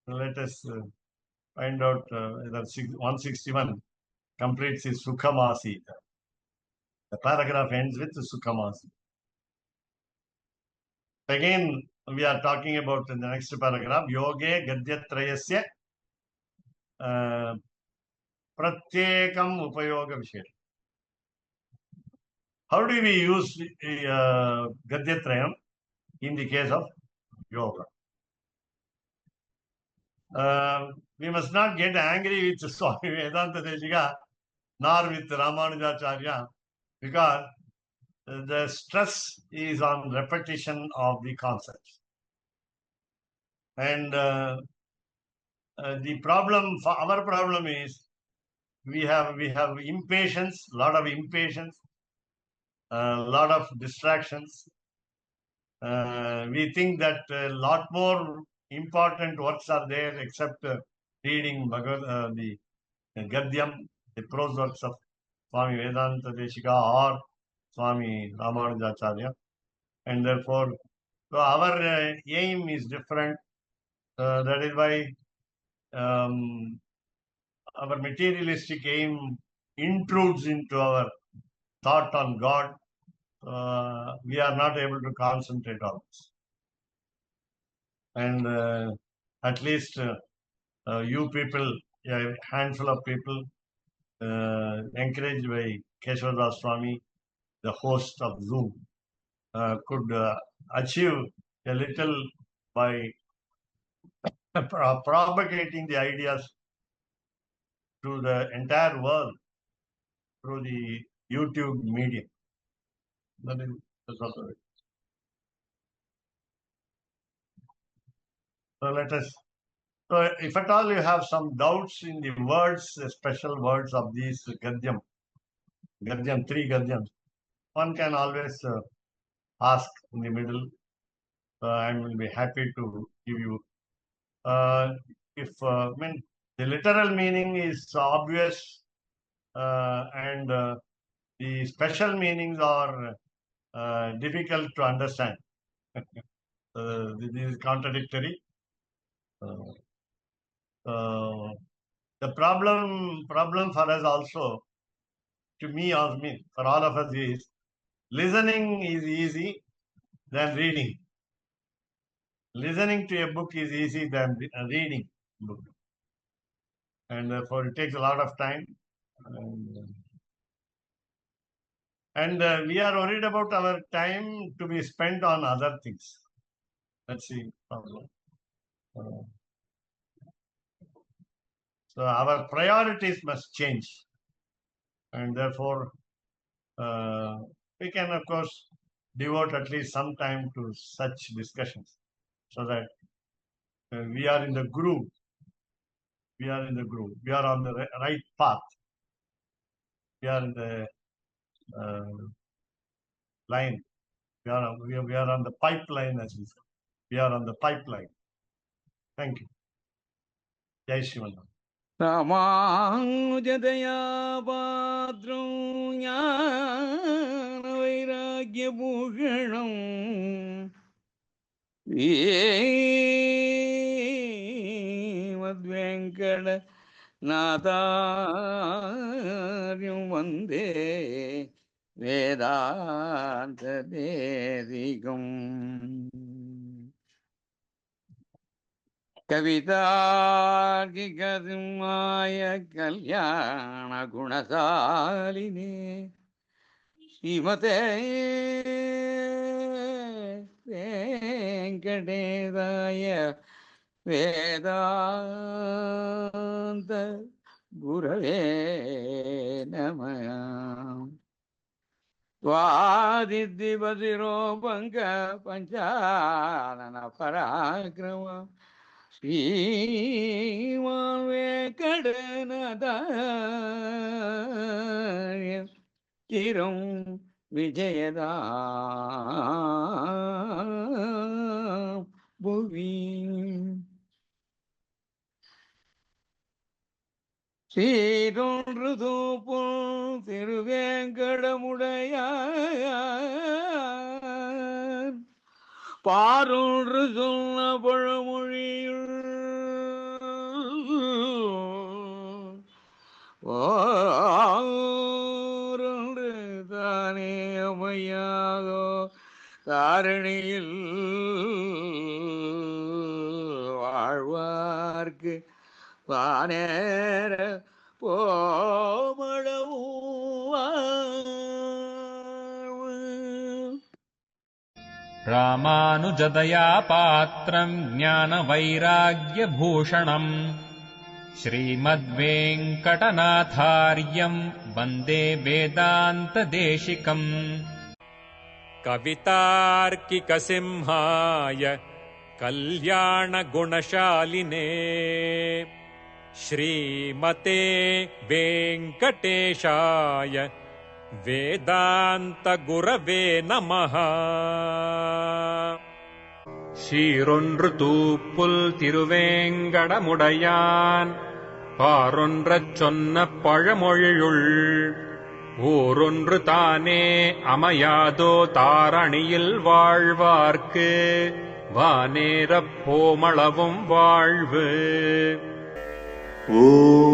So let us find out whether 161 completes his Sukhamasi. The paragraph ends with Sukhamasi. Again, we are talking about in the next paragraph, Yoge Gadyatrayasya Pratyekam Upayoga Vishesha. How do we use Gadyatrayam in the case of yoga? We must not get angry with Swami Vedanta Deshika nor with Ramanujacharya, because the stress is on repetition of the concepts. And our problem is we have impatience, a lot of impatience, a lot of distractions. We think that a lot more important works are there except reading the Gadyam, the prose works of Swami Vedanta Deshika or Swami Ramanujacharya. And therefore, so our aim is different. That is why our materialistic aim intrudes into our thought on God. We are not able to concentrate on this. And at least you people, a handful of people, encouraged by Keshwadass Swami, the host of Zoom, could achieve a little by propagating the ideas to the entire world through the YouTube medium. That is also it. So let us. So if at all you have some doubts in the words, the special words of these Gadyam, three Gadyams, one can always ask in the middle. I will be happy to give you. If I mean the literal meaning is obvious, and the special meanings are difficult to understand. This is contradictory. The problem for us also, to me or me, for all of us is listening is easy than reading. Listening to a book is easy than reading book, and therefore it takes a lot of time. And we are worried about our time to be spent on other things. That's the problem. So our priorities must change, and therefore we can, of course, devote at least some time to such discussions, so that we are in the groove. We are in the groove. We are on the right path. We are in the line. We are on the pipeline, as we say. We are on the pipeline. Thank you. Jai Shivanam. ராமானுஜதயாபாத்ரம் ஞான வைராக்கியபூஷணம் மத்வேங்கட நாதாரியம் வந்தே வேதாந்த தேதிகம் கவிதார்க்கிகசிம்மாய கல்யாண குணசாலினே ஸ்ரீமதே வெங்கடேசாய வேதாந்த குரவே நமः. வாதித்விபதிரோபங்க பஞ்சானன பராக்கிரம ஸ்ரீமான் வேங்கடநாதாய சிரம் விஜயதா புவி சீரொன்று தூப்பும் திருவேங்கடமுடையார் பாரொன்று சொன்ன பழமொழியுள் ஓரொன்று தானே அமையாதோ தாரணியில் வாழ்வார்க்கு வானேர போமளவும் ராமானுஜதயா பாத்திரம் ஞான வைராக்யபூஷணம் ஸ்ரீமத்வேங்கடநாதார்யம் வந்தே வேதாந்ததேசிகம். कवितार्किकसिंहाय कल्याणगुणशालिने श्रीमते वेङ्कटेशाय वेदान्तगुरवे नमः. சீரொன்று தூப்புல் திருவேங்கடமுடையான் பாரொன்றச் சொன்ன பழமொழியுள் ஊரொன்று தானே அமையாதோ தாரணியில் வாழ்வார்க்கு வானேரப் போமளவும் வாழ்வு. ஓம்